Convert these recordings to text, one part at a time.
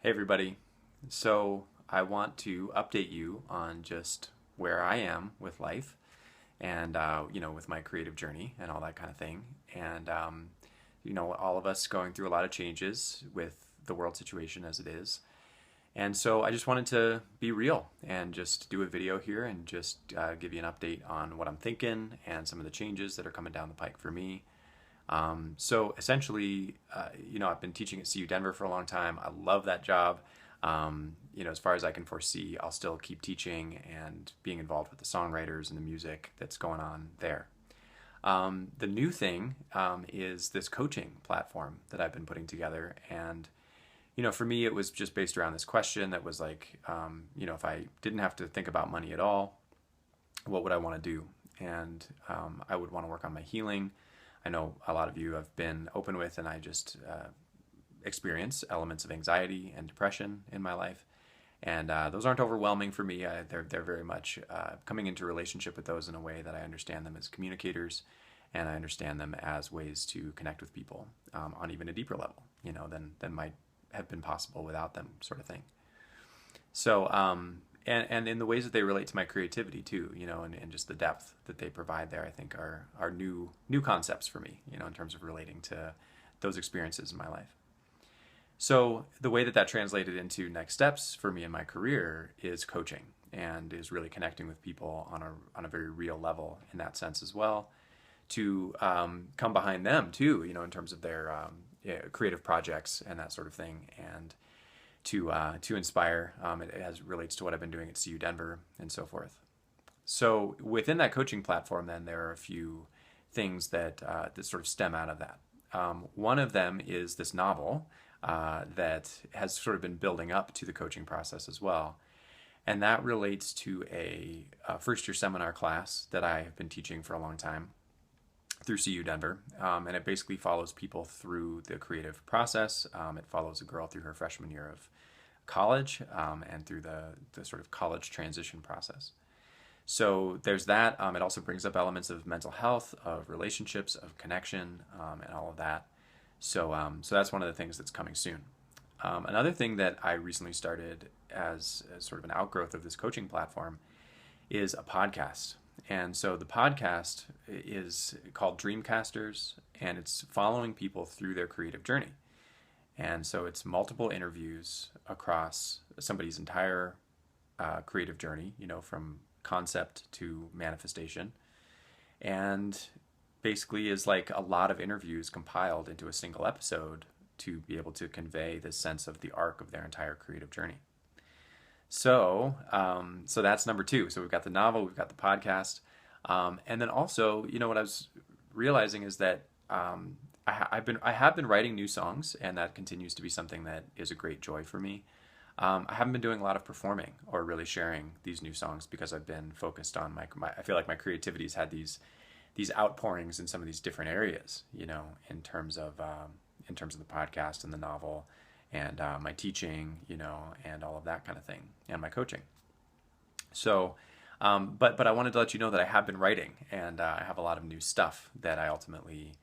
Hey everybody. So I want to update you on just where I am with life and with my creative journey and all that kind of thing. And all of us going through a lot of changes with the world situation as it is. And so I just wanted to be real and just do a video here and just give you an update on what I'm thinking and some of the changes that are coming down the pike for me. So essentially, I've been teaching at CU Denver for a long time. I love that job. As far as I can foresee, I'll still keep teaching and being involved with the songwriters and the music that's going on there. The new thing is this coaching platform that I've been putting together. And, for me, it was just based around this question that was like, if I didn't have to think about money at all, what would I want to do? And I would want to work on my healing. I know a lot of you have been open with, and I just experience elements of anxiety and depression in my life. And those aren't overwhelming for me. They're very much coming into relationship with those in a way that I understand them as communicators, and I understand them as ways to connect with people on even a deeper level, than might have been possible without them, sort of thing. So, and in the ways that they relate to my creativity too, and just the depth that they provide there, I think are new concepts for me, in terms of relating to those experiences in my life. So the way that translated into next steps for me in my career is coaching and is really connecting with people on a very real level in that sense as well, to come behind them too, in terms of their creative projects and that sort of thing, and to inspire. It relates to what I've been doing at CU Denver and so forth. So within that coaching platform, then there are a few things that sort of stem out of that. One of them is this novel that has sort of been building up to the coaching process as well. And that relates to a first-year seminar class that I have been teaching for a long time through CU Denver. And it basically follows people through the creative process. It follows a girl through her freshman year of college and through the sort of college transition process. So there's that. It also brings up elements of mental health, of relationships, of connection, and all of that. So that's one of the things that's coming soon. Another thing that I recently started as sort of an outgrowth of this coaching platform is a podcast. And so the podcast is called Dreamcasters, and it's following people through their creative journey. And so it's multiple interviews across somebody's entire creative journey, from concept to manifestation. And basically is like a lot of interviews compiled into a single episode to be able to convey this sense of the arc of their entire creative journey. So that's number two. So we've got the novel, we've got the podcast, and then also, what I was realizing is that I have been writing new songs, and that continues to be something that is a great joy for me. I haven't been doing a lot of performing or really sharing these new songs because I've been focused on I feel like my creativity's had these outpourings in some of these different areas, in terms of the podcast and the novel and my teaching, and all of that kind of thing, and my coaching. So, but I wanted to let you know that I have been writing, and I have a lot of new stuff that I ultimately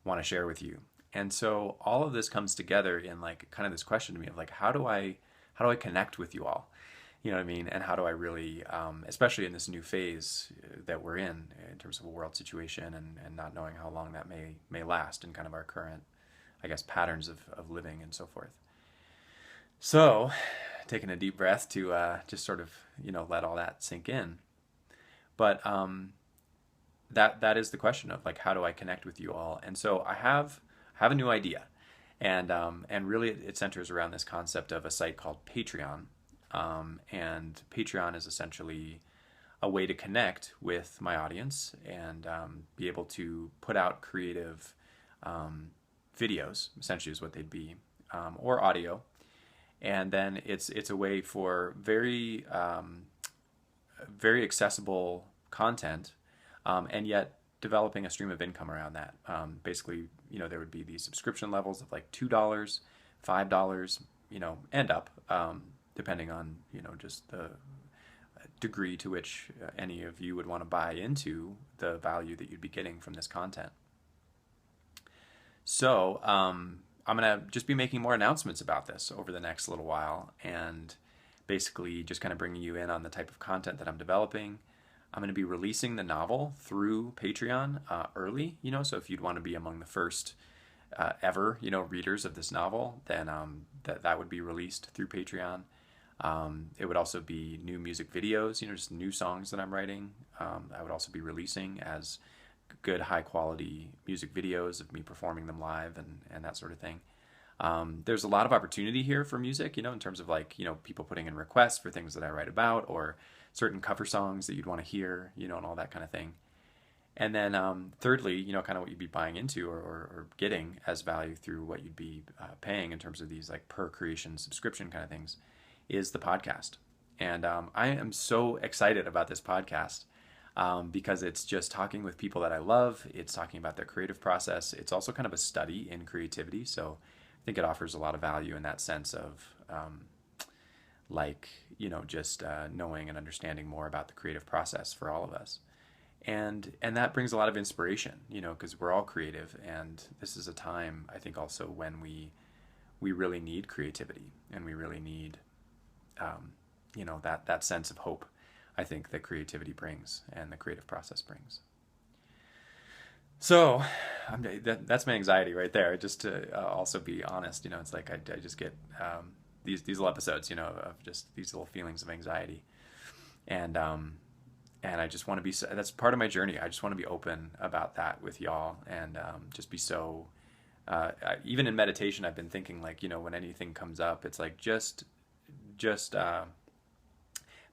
want to share with you. And so all of this comes together in like kind of this question to me of like, how do I connect with you all? You know what I mean? And how do I really, especially in this new phase that we're in terms of a world situation and not knowing how long that may last, and kind of our current, I guess, patterns of living and so forth. So, taking a deep breath to just sort of, let all that sink in. But that is the question of like, how do I connect with you all? And so I have a new idea, and really it centers around this concept of a site called Patreon. And Patreon is essentially a way to connect with my audience and be able to put out creative videos, essentially is what they'd be, or audio. And then it's a way for very accessible content, and yet developing a stream of income around that. Basically, there would be these subscription levels of like $2, $5, and up, depending on, just the degree to which any of you would want to buy into the value that you'd be getting from this content. So, I'm going to just be making more announcements about this over the next little while, and basically just kind of bringing you in on the type of content that I'm developing. I'm going to be releasing the novel through Patreon early, so if you'd want to be among the first ever, readers of this novel, then that would be released through Patreon. It would also be new music videos, just new songs that I'm writing. I would also be releasing as good high quality music videos of me performing them live and that sort of thing. There's a lot of opportunity here for music, in terms of people putting in requests for things that I write about, or certain cover songs that you'd want to hear, and all that kind of thing. And then thirdly, kind of what you'd be buying into or getting as value through what you'd be paying in terms of these like per creation subscription kind of things is the podcast. And I am so excited about this podcast because it's just talking with people that I love. It's talking about their creative process. It's also kind of a study in creativity. So I think it offers a lot of value in that sense of just knowing and understanding more about the creative process for all of us. And that brings a lot of inspiration, because we're all creative, and this is a time, I think, also when we really need creativity, and we really need, that sense of hope, I think, that creativity brings and the creative process brings. So that's my anxiety right there. Just to also be honest, it's like I just get these little episodes, of just these little feelings of anxiety, and I just want to be, that's part of my journey. I just want to be open about that with y'all, and just be so, even in meditation, I've been thinking when anything comes up, it's like, just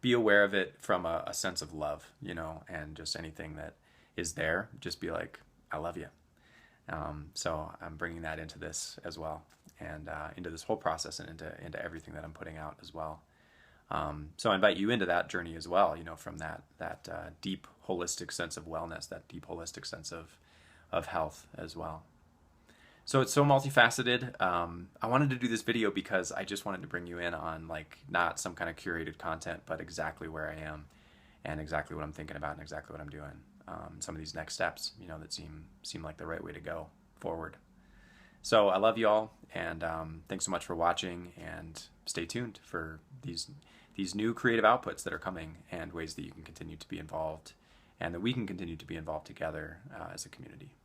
be aware of it from a sense of love, and just anything that is there, just be like, I love you. So I'm bringing that into this as well, and into this whole process, and into everything that I'm putting out as well. So I invite you into that journey as well, from that deep holistic sense of wellness, that deep holistic sense of health as well. So it's so multifaceted. I wanted to do this video because I just wanted to bring you in on not some kind of curated content, but exactly where I am and exactly what I'm thinking about and exactly what I'm doing. Some of these next steps, that seem like the right way to go forward. So I love you all, and thanks so much for watching, and stay tuned for these new creative outputs that are coming, and ways that you can continue to be involved, and that we can continue to be involved together as a community.